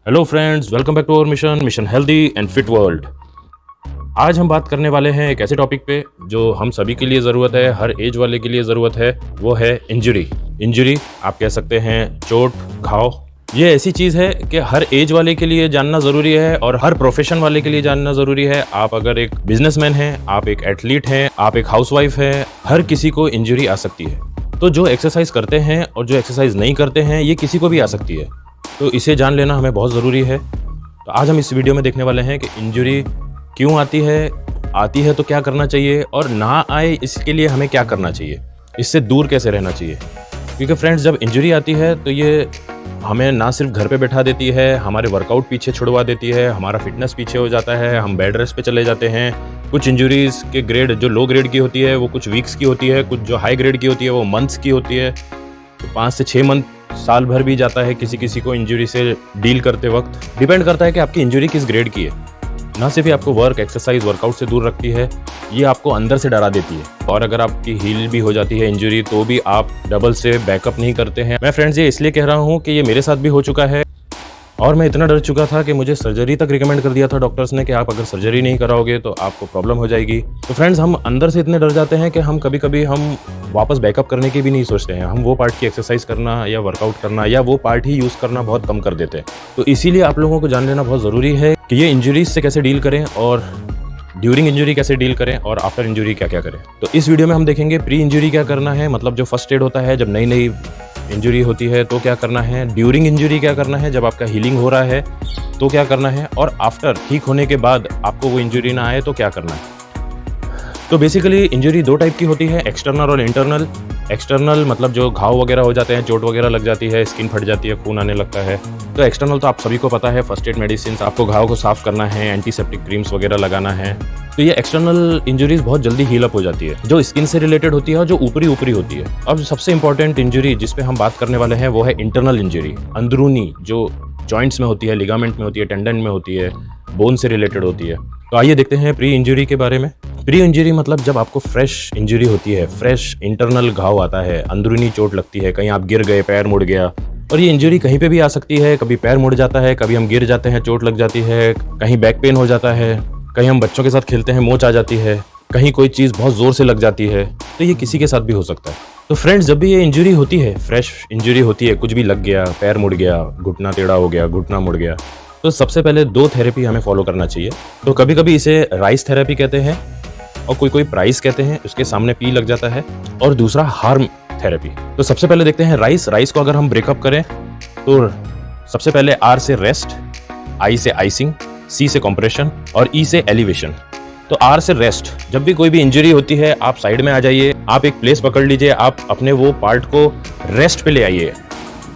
Hello friends, welcome back to our mission healthy and fit world. आज हम बात करने वाले हैं एक ऐसे टॉपिक पे जो हम सभी के लिए ज़रूरत है, हर एज वाले के लिए ज़रूरत है। वो है इंजरी आप कह सकते हैं, चोट, घाव। ये ऐसी चीज़ है कि हर एज वाले के लिए जानना ज़रूरी है और हर प्रोफेशन वाले के लिए जानना ज़रूरी है। आप अगर एक बिजनेसमैन हैं, आप एक एथलीट हैं, आप एक हाउसवाइफ हैं, हर किसी को इंजरी आ सकती है। तो जो एक्सरसाइज करते हैं और जो एक्सरसाइज नहीं करते हैं, ये किसी को भी आ सकती है। तो इसे जान लेना हमें बहुत ज़रूरी है। तो आज हम इस वीडियो में देखने वाले हैं कि इंजरी क्यों आती है तो क्या करना चाहिए, और ना आए इसके लिए हमें क्या करना चाहिए, इससे दूर कैसे रहना चाहिए। क्योंकि फ्रेंड्स, जब इंजरी आती है तो ये हमें ना सिर्फ घर पे बैठा देती है, हमारे वर्कआउट पीछे छुड़वा देती है, हमारा फिटनेस पीछे हो जाता है, हम बेड रेस्ट पे चले जाते हैं। कुछ इंजरीज़ के ग्रेड जो लो ग्रेड की होती है वो कुछ वीक्स की होती है, कुछ जो हाई ग्रेड की होती है वो मंथ्स की होती है। तो 5 से 6 मंथ, साल भर भी जाता है किसी को इंजरी से डील करते वक्त। डिपेंड करता है कि आपकी इंजरी किस ग्रेड की है। ना सिर्फ ये आपको वर्कआउट से दूर रखती है, ये आपको अंदर से डरा देती है। और अगर आपकी हील भी हो जाती है इंजरी तो भी आप डबल से बैकअप नहीं करते हैं। मैं फ्रेंड्स ये इसलिए कह रहा हूँ कि ये मेरे साथ भी हो चुका है और मैं इतना डर चुका था कि मुझे सर्जरी तक रिकमेंड कर दिया था डॉक्टर्स ने कि आप अगर सर्जरी नहीं कराओगे तो आपको प्रॉब्लम हो जाएगी। तो फ्रेंड्स, हम अंदर से इतने डर जाते हैं कि हम कभी हम वापस बैकअप करने की भी नहीं सोचते हैं। हम वो पार्ट की एक्सरसाइज करना या वर्कआउट करना या वो पार्ट ही यूज़ करना बहुत कम कर देते हैं। तो इसीलिए आप लोगों को जान लेना बहुत ज़रूरी है कि ये इंजरीज से कैसे डील करें, और ड्यूरिंग इंजरी कैसे डील करें, और आफ्टर इंजरी क्या क्या करें। तो इस वीडियो में हम देखेंगे प्री इंजरी क्या करना है, मतलब जो फर्स्ट एड होता है जब नई इंजरी होती है तो क्या करना है, ड्यूरिंग इंजरी क्या करना है, जब आपका हीलिंग हो रहा है तो क्या करना है, और आफ्टर ठीक होने के बाद आपको वो इंजरी ना आए तो क्या करना है। तो बेसिकली इंजरी 2 टाइप की होती है, एक्सटर्नल और इंटरनल। एक्सटर्नल मतलब जो घाव वगैरह हो जाते हैं, चोट वगैरह लग जाती है, स्किन फट जाती है, खून आने लगता है। तो एक्सटर्नल तो आप सभी को पता है, फर्स्ट एड मेडिसिन, आपको घाव को साफ करना है, एंटीसेप्टिक क्रीम्स वगैरह लगाना है। तो ये एक्सटर्नल इंजरीज बहुत जल्दी हील अप हो जाती है, जो स्किन से रिलेटेड होती है और जो ऊपरी होती है। अब सबसे इंपॉर्टेंट इंजरी जिस पे हम बात करने वाले हैं वो है इंटरनल इंजरी, अंदरूनी, जो जॉइंट्स में होती है, लिगामेंट में होती है, टेंडन में होती है, बोन से रिलेटेड होती है। तो आइए देखते हैं प्री इंजरी के बारे में। प्री इंजरी मतलब जब आपको फ्रेश इंजरी होती है, फ्रेश इंटरनल घाव आता है, अंदरूनी चोट लगती है, कहीं आप गिर गए, पैर मुड़ गया। और ये इंजरी कहीं पे भी आ सकती है, कभी पैर मुड़ जाता है, कभी हम गिर जाते हैं, चोट लग जाती है, कहीं बैक पेन हो जाता है, कहीं हम बच्चों के साथ खेलते हैं, मोच आ जाती है, कहीं कोई चीज़ बहुत ज़ोर से लग जाती है। तो ये किसी के साथ भी हो सकता है। तो फ्रेंड्स, जब भी ये इंजरी होती है, फ्रेश इंजरी होती है, कुछ भी लग गया, पैर मुड़ गया, घुटना टेढ़ा हो गया, घुटना मुड़ गया, तो सबसे पहले 2 थेरेपी हमें फॉलो करना चाहिए। तो कभी इसे राइस थेरेपी कहते हैं और कोई प्राइस कहते हैं, उसके सामने पी लग जाता है, और दूसरा हार्म थेरेपी। तो सबसे पहले देखते हैं राइस को अगर हम ब्रेकअप करें तो सबसे पहले R से रेस्ट, I से आइसिंग, C से कंप्रेशन और E से एलिवेशन। तो R से रेस्ट, जब भी कोई भी इंजरी होती है आप साइड में आ जाइए, आप एक प्लेस पकड़ लीजिए, आप अपने वो पार्ट को रेस्ट पे ले आइए।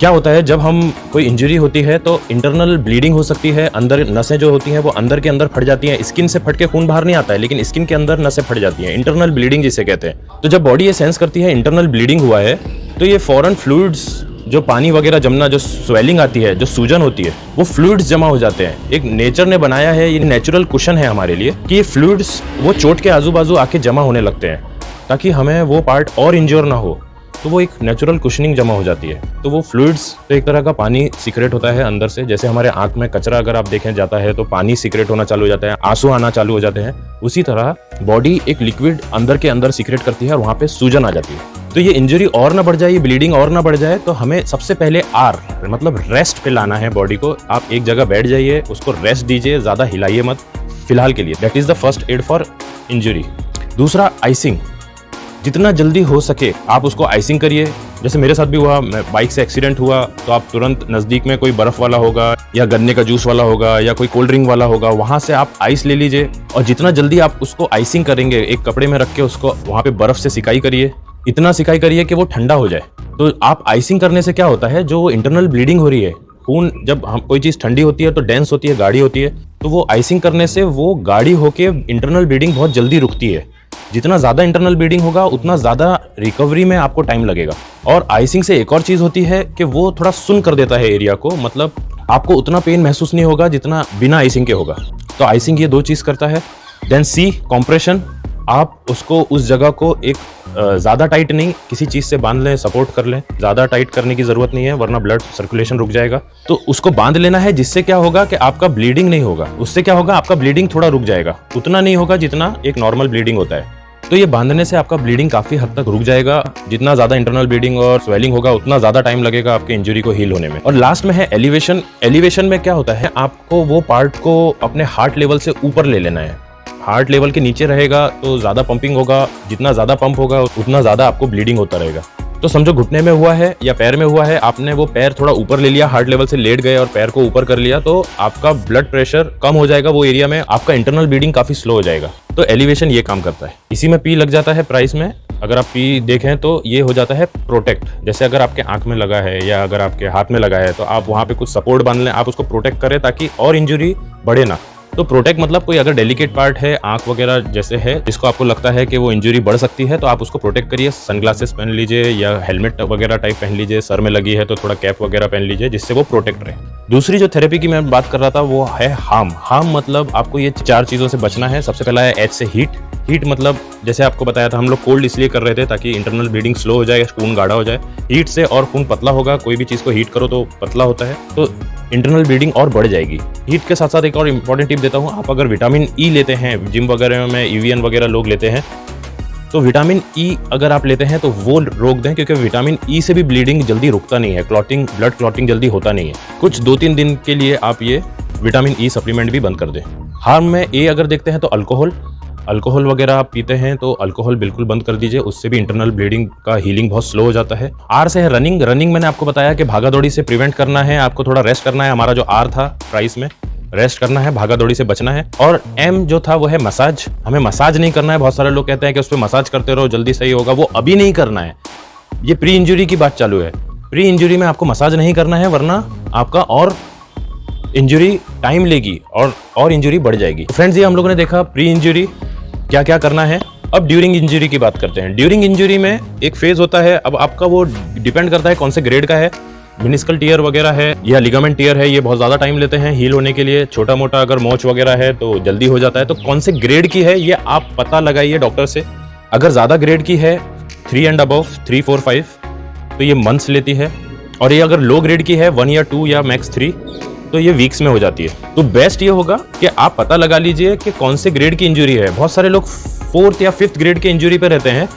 क्या होता है, जब हम कोई इंजरी होती है तो इंटरनल ब्लीडिंग हो सकती है, अंदर नसें जो होती हैं वो अंदर के अंदर फट जाती हैं। स्किन से फट के खून बाहर नहीं आता है, लेकिन स्किन के अंदर नसें फट जाती हैं, इंटरनल ब्लीडिंग जिसे कहते हैं। तो जब बॉडी ये सेंस करती है इंटरनल ब्लीडिंग हुआ है, तो ये फॉरन फ्लूइड्स, जो पानी वगैरह जमना, जो स्वेलिंग आती है, जो सूजन होती है, वो फ्लूइड्स जमा हो जाते हैं। एक नेचर ने बनाया है, ये नेचुरल कुशन है हमारे लिए कि ये फ्लूइड्स वो चोट के आजू बाजू आके जमा होने लगते हैं ताकि हमें वो पार्ट और इंजोर ना हो। तो वो एक नेचुरल कुशनिंग जमा हो जाती है। तो वो फ्लूइड्स, तो एक तरह का पानी सीक्रेट होता है अंदर से। जैसे हमारे आंख में कचरा अगर आप देखें जाता है तो पानी सीक्रेट होना चालू हो जाता है, आंसू आना चालू हो जाते हैं, उसी तरह बॉडी एक लिक्विड अंदर के अंदर सीक्रेट करती है और वहां पे सूजन आ जाती है। तो ये इंजरी और ना बढ़ जाए, ब्लीडिंग और ना बढ़ जाए, तो हमें सबसे पहले R मतलब रेस्ट पे लाना है बॉडी को। आप एक जगह बैठ जाइए, उसको रेस्ट दीजिए, ज्यादा हिलाइए मत फिलहाल के लिए। That is the first aid for injury. दूसरा, आइसिंग, जितना जल्दी हो सके आप उसको आइसिंग करिए। जैसे मेरे साथ भी हुआ, मैं बाइक से एक्सीडेंट हुआ तो आप तुरंत नज़दीक में कोई बर्फ़ वाला होगा या गन्ने का जूस वाला होगा या कोई कोल्ड ड्रिंक वाला होगा, वहाँ से आप आइस ले लीजिए, और जितना जल्दी आप उसको आइसिंग करेंगे, एक कपड़े में रख के उसको वहाँ पे बर्फ़ से सिकाई करिए, इतना सिकाई करिए कि वो ठंडा हो जाए। तो आप आइसिंग करने से क्या होता है, जो इंटरनल ब्लीडिंग हो रही है, खून, जब हम कोई चीज़ ठंडी होती है तो डेंस होती है, गाढ़ी होती है, तो वो आइसिंग करने से वो गाढ़ी होके इंटरनल ब्लीडिंग बहुत जल्दी रुकती है। जितना ज़्यादा इंटरनल ब्लीडिंग होगा उतना ज़्यादा रिकवरी में आपको टाइम लगेगा। और आइसिंग से एक और चीज़ होती है कि वो थोड़ा सुन कर देता है एरिया को, मतलब आपको उतना पेन महसूस नहीं होगा जितना बिना आइसिंग के होगा। तो आइसिंग ये 2 चीज़ करता है। Then C, compression. आप उसको उस जगह को एक ज़्यादा टाइट नहीं, किसी चीज़ से बांध लें, सपोर्ट कर लें। ज़्यादा टाइट करने की ज़रूरत नहीं है, वरना ब्लड सर्कुलेशन रुक जाएगा। तो उसको बांध लेना है, जिससे क्या होगा कि आपका ब्लीडिंग नहीं होगा। उससे क्या होगा, आपका ब्लीडिंग थोड़ा रुक जाएगा, उतना नहीं होगा जितना एक नॉर्मल ब्लीडिंग होता है। तो ये बांधने से आपका ब्लीडिंग काफ़ी हद तक रुक जाएगा। जितना ज़्यादा इंटरनल ब्लीडिंग और स्वेलिंग होगा, उतना ज़्यादा टाइम लगेगा आपके इंजरी को हील होने में। और लास्ट में है एलिवेशन। एलिवेशन में क्या होता है, आपको वो पार्ट को अपने हार्ट लेवल से ऊपर ले लेना है। हार्ट लेवल के नीचे रहेगा तो ज़्यादा पंपिंग होगा, जितना ज़्यादा पंप होगा उतना ज़्यादा आपको ब्लीडिंग होता रहेगा। तो समझो घुटने में हुआ है या पैर में हुआ है, आपने वो पैर थोड़ा ऊपर ले लिया, हार्ट लेवल से लेट गए और पैर को ऊपर कर लिया, तो आपका ब्लड प्रेशर कम हो जाएगा वो एरिया में, आपका इंटरनल ब्लीडिंग काफ़ी स्लो हो जाएगा। तो एलिवेशन ये काम करता है। इसी में पी लग जाता है प्राइस में। अगर आप पी देखें तो ये हो जाता है प्रोटेक्ट। जैसे अगर आपके आंख में लगा है या अगर आपके हाथ में लगा है, तो आप वहाँ पे कुछ सपोर्ट बांध लें, आप उसको प्रोटेक्ट करें ताकि और इंजरी बढ़े ना। तो प्रोटेक्ट मतलब कोई अगर डेलिकेट पार्ट है, आंख वगैरह जैसे है, जिसको आपको लगता है कि वो इंजरी बढ़ सकती है, तो आप उसको प्रोटेक्ट करिए। सनग्लासेस पहन लीजिए या हेलमेट वगैरह टाइप पहन लीजिए। सर में लगी है तो थोड़ा कैप वगैरह पहन लीजिए, जिससे वो प्रोटेक्ट रहे। दूसरी जो थेरेपी की मैं बात कर रहा था वो है हार्म। हार्म मतलब आपको ये 4 चीज़ों से बचना है। सबसे पहला है एच से हीट। हीट मतलब जैसे आपको बताया था, हम लोग कोल्ड इसलिए कर रहे थे ताकि इंटरनल ब्लीडिंग स्लो हो जाए, खून गाढ़ा हो जाए। हीट से और खून पतला होगा। कोई भी चीज़ को हीट करो तो पतला होता है, तो इंटरनल ब्लीडिंग और बढ़ जाएगी। हीट के साथ साथ एक और इंपॉर्टेंट टिप देता हूँ, आप अगर विटामिन ई लेते हैं, जिम वगैरह में ईवीएन वगैरह लोग लेते हैं, तो विटामिन ई अगर आप लेते हैं तो वो रोक दें, क्योंकि विटामिन ई से भी ब्लीडिंग जल्दी रुकता नहीं है, क्लॉटिंग, ब्लड क्लॉटिंग जल्दी होता नहीं है। कुछ 2-3 दिन के लिए आप ये विटामिन ई सप्लीमेंट भी बंद कर दें। हार्म में ए अगर देखते हैं तो अल्कोहल वगैरह आप पीते हैं तो अल्कोहल बिल्कुल बंद कर दीजिए, उससे भी इंटरनल ब्लीडिंग का हीलिंग बहुत स्लो हो जाता है। आर से है रनिंग। रनिंग मैंने आपको बताया कि भागा दौड़ी से प्रिवेंट करना है, आपको थोड़ा रेस्ट करना है। हमारा जो आर था प्राइस में, रेस्ट करना है, भागा दौड़ी से बचना है। और एम जो था वो है मसाज। हमें मसाज नहीं करना है। बहुत सारे लोग कहते हैं कि उस पर मसाज करते रहो जल्दी सही होगा, वो अभी नहीं करना है। ये प्री इंजरी की बात चालू है। प्री इंजरी में आपको मसाज नहीं करना है, वरना आपका और इंजरी टाइम लेगी और इंजरी बढ़ जाएगी। फ्रेंड्स, ये हम लोगों ने देखा प्री इंजरी क्या क्या करना है। अब ड्यूरिंग इंजरी की बात करते हैं। ड्यूरिंग इंजरी में एक फेज होता है, अब आपका वो डिपेंड करता है कौन से ग्रेड का है। मिनिस्कल टीयर वगैरह है या लिगामेंट टीयर है, ये बहुत ज़्यादा टाइम लेते हैं हील होने के लिए। छोटा मोटा अगर मोच वगैरह है तो जल्दी हो जाता है। तो कौन से ग्रेड की है ये आप पता लगाइए डॉक्टर से। अगर ज़्यादा ग्रेड की है 3 एंड अबव, 3, 4, 5, तो ये मंथ्स लेती है। और ये अगर लो ग्रेड की है 1 या 2 या मैक्स 3, तो ये वीक्स में हो जाती है। तो बेस्ट ये होगा कि आप पता लगा लीजिए कि कौन से ग्रेड की इंजरी है। बहुत सारे लोग 4th या 5th ग्रेड के इंजरी पे रहते हैं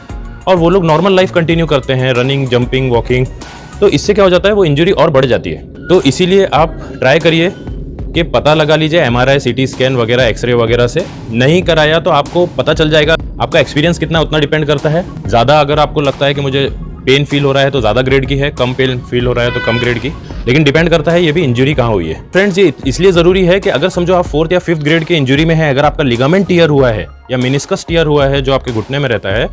और वो लोग नॉर्मल लाइफ कंटिन्यू करते हैं, रनिंग, जंपिंग, वॉकिंग। तो इससे क्या हो जाता है, वो इंजरी और बढ़ जाती है। तो इसीलिए आप ट्राई करिए कि पता लगा लीजिए MRI, CT स्कैन वगैरह, एक्सरे वगैरह से। नहीं कराया तो आपको पता चल जाएगा। आपका एक्सपीरियंस कितना उतना डिपेंड करता है। ज़्यादा अगर आपको लगता है कि मुझे पेन फील हो रहा है तो ज़्यादा ग्रेड की है, कम पेन फील हो रहा है तो कम ग्रेड की, लेकिन डिपेंड करता है ये भी इंजरी कहाँ हुई है। फ्रेंड्स, ये इसलिए ज़रूरी है कि अगर समझो आप 4th या 5th ग्रेड के इंजरी में है, अगर आपका लिगामेंट टीयर हुआ है या मेनिस्कस टीयर हुआ है जो आपके घुटने में रहता है,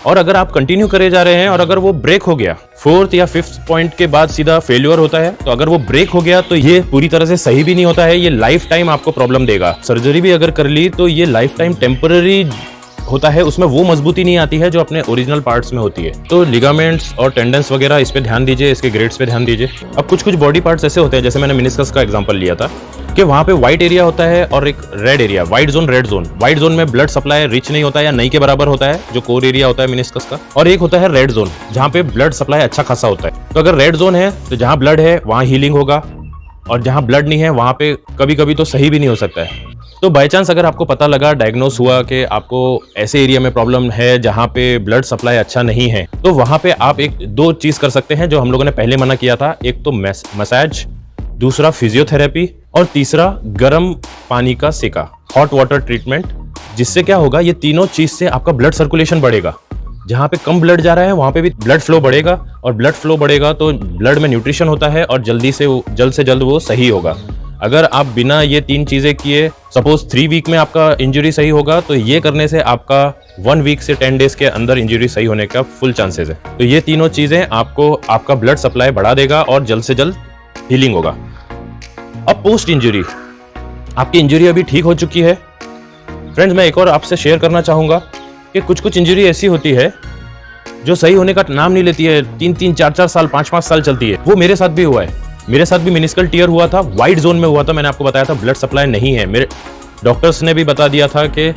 और अगर आप कंटिन्यू करे जा रहे हैं और अगर वो ब्रेक हो गया 4th या 5th पॉइंट के बाद सीधा फेल्योर होता है, तो अगर वो ब्रेक हो गया तो ये पूरी तरह से सही भी नहीं होता है। ये लाइफ टाइम आपको प्रॉब्लम देगा। सर्जरी भी अगर कर ली तो ये लाइफ टाइम टेम्पररी होता है, उसमें वो मजबूती नहीं आती है जो अपने ओरिजिनल पार्ट्स में होती है। तो लिगामेंट्स और टेंडन्स वगैरह इस पे ध्यान दीजिए, इसके ग्रेड्स पे ध्यान दीजिए। अब कुछ बॉडी पार्ट्स ऐसे होते हैं, जैसे मैंने मेनिस्कस का एग्जांपल लिया था कि वहाँ पे व्हाइट एरिया होता है और एक red area, white zone, red zone. White zone में ब्लड सप्लाई रिच नहीं होता है या नहीं के बराबर होता है, जो कोर एरिया होता है मेनिस्कस का। और एक होता है रेड जोन, जहाँ पे ब्लड सप्लाई अच्छा खासा होता है। तो अगर रेड जोन है तो जहाँ ब्लड है वहाँ हीलिंग होगा, और जहाँ ब्लड नहीं है वहाँ पे कभी कभी तो सही भी नहीं हो सकता है। तो बाई चांस अगर आपको पता लगा, डायग्नोस हुआ कि आपको ऐसे एरिया में प्रॉब्लम है जहाँ पे ब्लड सप्लाई अच्छा नहीं है, तो वहाँ पे आप 2 चीज़ कर सकते हैं जो हम लोगों ने पहले मना किया था। एक तो मसाज, दूसरा फिजियोथेरेपी, और तीसरा गर्म पानी का सेका, हॉट वाटर ट्रीटमेंट। जिससे क्या होगा, ये तीनों चीज़ से आपका ब्लड सर्कुलेशन बढ़ेगा। जहाँ पे कम ब्लड जा रहा है वहाँ पे भी ब्लड फ्लो बढ़ेगा, और ब्लड फ्लो बढ़ेगा तो ब्लड में न्यूट्रिशन होता है और जल्द से जल्द वो सही होगा। अगर आप बिना ये 3 चीज़ें किए, सपोज 3 वीक में आपका इंजरी सही होगा, तो ये करने से आपका 1 वीक से 10 डेज के अंदर इंजरी सही होने का फुल चांसेस है। तो ये तीनों चीज़ें आपको आपका ब्लड सप्लाई बढ़ा देगा और जल्द से जल्द हीलिंग होगा। अब पोस्ट इंजरी, आपकी इंजरी अभी ठीक हो चुकी है। फ्रेंड्स, मैं एक और आपसे शेयर करना चाहूँगा कि कुछ इंजरी ऐसी होती है जो सही होने का नाम नहीं लेती है, 3-3, 4-4 साल, 5-5 साल चलती है। वो मेरे साथ भी हुआ है। मेरे साथ भी मेनिस्कल टीयर हुआ था, वाइट जोन में हुआ था। मैंने आपको बताया था ब्लड सप्लाई नहीं है। मेरे डॉक्टर्स ने भी बता दिया था कि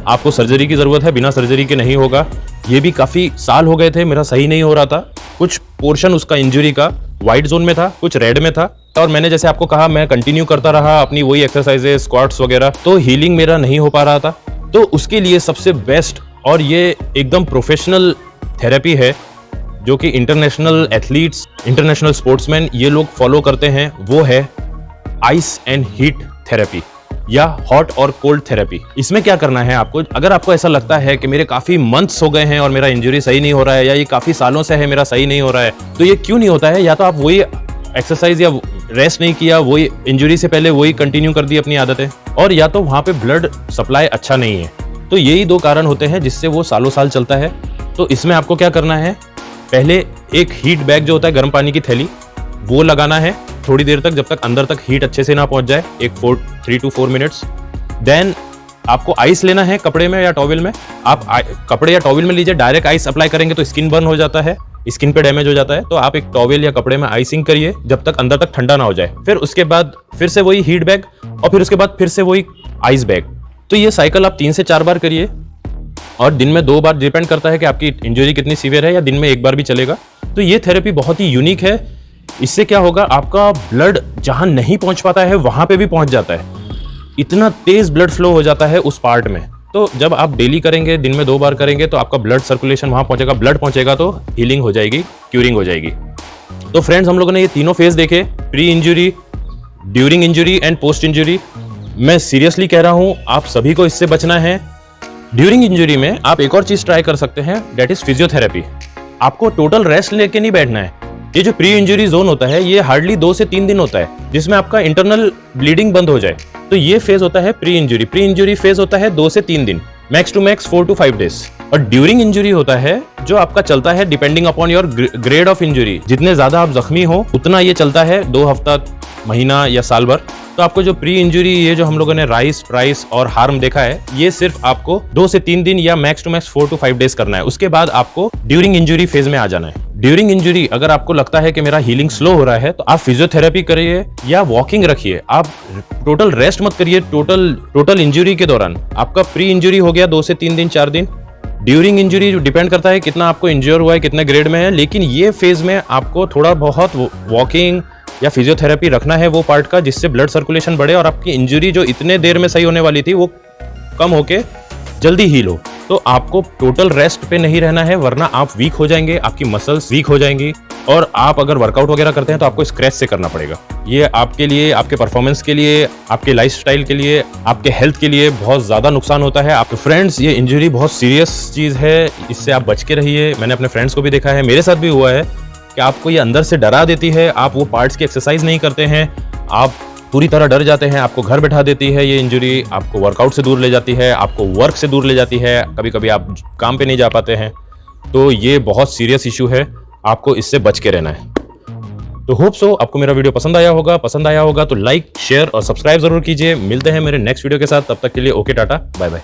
आपको सर्जरी की ज़रूरत है, बिना सर्जरी के नहीं होगा। ये भी काफ़ी साल हो गए थे, मेरा सही नहीं हो रहा था। कुछ पोर्शन उसका इंजरी का वाइट जोन में था, कुछ रेड में था, और मैंने जैसे आपको कहा मैं कंटिन्यू करता रहा अपनी वही एक्सरसाइजेस, स्क्वाट्स वगैरह, तो हीलिंग मेरा नहीं हो पा रहा था। तो उसके लिए सबसे बेस्ट और ये एकदम प्रोफेशनल थेरेपी है जो कि इंटरनेशनल एथलीट्स, इंटरनेशनल स्पोर्ट्समैन ये लोग फॉलो करते हैं, वो है आइस एंड हीट थेरेपी या हॉट और कोल्ड थेरेपी। इसमें क्या करना है आपको, अगर आपको ऐसा लगता है कि मेरे काफ़ी मंथ्स हो गए हैं और मेरा इंजरी सही नहीं हो रहा है, या ये काफ़ी सालों से है मेरा सही नहीं हो रहा है, तो ये क्यों नहीं होता है? या तो आप वही एक्सरसाइज या रेस्ट नहीं किया, वही इंजरी से पहले वही कंटिन्यू कर दी अपनी आदतें, और या तो वहाँ पे ब्लड सप्लाई अच्छा नहीं है। तो यही दो कारण होते हैं जिससे वो सालों साल चलता है। तो इसमें आपको क्या करना है, पहले एक हीट बैग जो होता है, गर्म पानी की थैली, वो लगाना है थोड़ी देर तक, जब तक अंदर तक हीट अच्छे से ना पहुंच जाए, 3 to 4 मिनट्स। देन आपको आइस लेना है कपड़े में या टॉवल में। आप कपड़े या टॉवल में लीजिए, डायरेक्ट आइस अप्लाई करेंगे तो स्किन बर्न हो जाता है, स्किन पे डैमेज हो जाता है। तो आप एक टॉवल या कपड़े में आइसिंग करिए जब तक अंदर तक ठंडा ना हो जाए। फिर उसके बाद फिर से वही हीट बैग, और फिर उसके बाद फिर से वही आइस बैग। तो ये साइकिल आप 3 से 4 बार करिए, और दिन में 2 बार, डिपेंड करता है कि आपकी इंजरी कितनी सीवियर है, या दिन में 1 बार भी चलेगा। तो ये थेरेपी बहुत ही यूनिक है। इससे क्या होगा, आपका ब्लड जहां नहीं पहुंच पाता है वहां पे भी पहुंच जाता है। इतना तेज ब्लड फ्लो हो जाता है उस पार्ट में। तो जब आप डेली करेंगे, दिन में 2 बार करेंगे, तो आपका ब्लड सर्कुलेशन वहां पहुंचेगा, ब्लड पहुंचेगा तो हीलिंग हो जाएगी, क्यूरिंग हो जाएगी। तो फ्रेंड्स, हम लोगों ने ये तीनों फेज देखे, pre injury, during injury and post injury. मैं सीरियसली कह रहा हूं, आप सभी को इससे बचना है। ड्यूरिंग इंजरी में आप एक और चीज ट्राई कर सकते हैं, दैट इज फिजियोथेरेपी। आपको टोटल रेस्ट लेके नहीं बैठना है। ये जो प्री इंजरी जोन होता है, ये हार्डली 2 से 3 दिन होता है, जिसमें आपका इंटरनल ब्लीडिंग बंद हो जाए। तो ये फेज होता है pre injury. Pre injury phase होता है 2 से 3 दिन, max to max 4 to 5 days. और ड्यूरिंग इंजरी होता है जो आपका चलता है depending upon your grade of injury. जितने ज्यादा आप जख्मी हो उतना ये चलता है, 2 हफ्ता, महीना या साल भर। तो आपको जो प्री इंजरी, ये जो हम लोगों ने राइस, प्राइस और हार्म देखा है, ये सिर्फ आपको 2 से 3 दिन या max to max 4 to 5 days करना है। उसके बाद आपको ड्यूरिंग इंजरी फेज में आ जाना है। ड्यूरिंग इंजरी अगर आपको लगता है कि मेरा हीलिंग स्लो हो रहा है, तो आप फिजियोथेरेपी करिए या वॉकिंग रखिए। आप टोटल रेस्ट मत करिए टोटल इंजरी के दौरान। आपका प्री इंजरी हो गया 2 से 3 दिन, 4 दिन। ड्यूरिंग इंजरी डिपेंड करता है कितना आपको इंजर हुआ है, कितने ग्रेड में है, लेकिन ये फेज में आपको थोड़ा बहुत वॉकिंग या फिजियोथेरेपी रखना है वो पार्ट का, जिससे ब्लड सर्कुलेशन बढ़े और आपकी इंजरी जो इतने देर में सही होने वाली थी वो कम होके जल्दी हील हो। तो आपको टोटल रेस्ट पे नहीं रहना है, वरना आप वीक हो जाएंगे, आपकी मसल्स वीक हो जाएंगी, और आप अगर वर्कआउट वगैरह करते हैं तो आपको स्क्रैच से करना पड़ेगा। ये आपके लिए, आपके परफॉर्मेंस के लिए, आपके लाइफस्टाइल के लिए, आपके हेल्थ के लिए बहुत ज्यादा नुकसान होता है। आपके फ्रेंड्स, ये इंजरी बहुत सीरियस चीज है, इससे आप बच के रहिए। मैंने अपने फ्रेंड्स को भी देखा है, मेरे साथ भी हुआ है कि आपको ये अंदर से डरा देती है। आप वो पार्ट्स की एक्सरसाइज नहीं करते हैं, आप पूरी तरह डर जाते हैं, आपको घर बैठा देती है ये इंजरी, आपको वर्कआउट से दूर ले जाती है, आपको वर्क से दूर ले जाती है, कभी कभी आप काम पे नहीं जा पाते हैं। तो ये बहुत सीरियस इशू है, आपको इससे बच के रहना है। तो होप सो आपको मेरा वीडियो पसंद आया होगा तो लाइक, शेयर और सब्सक्राइब जरूर कीजिए। मिलते हैं मेरे नेक्स्ट वीडियो के साथ, तब तक के लिए ओके, टाटा, बाय बाय।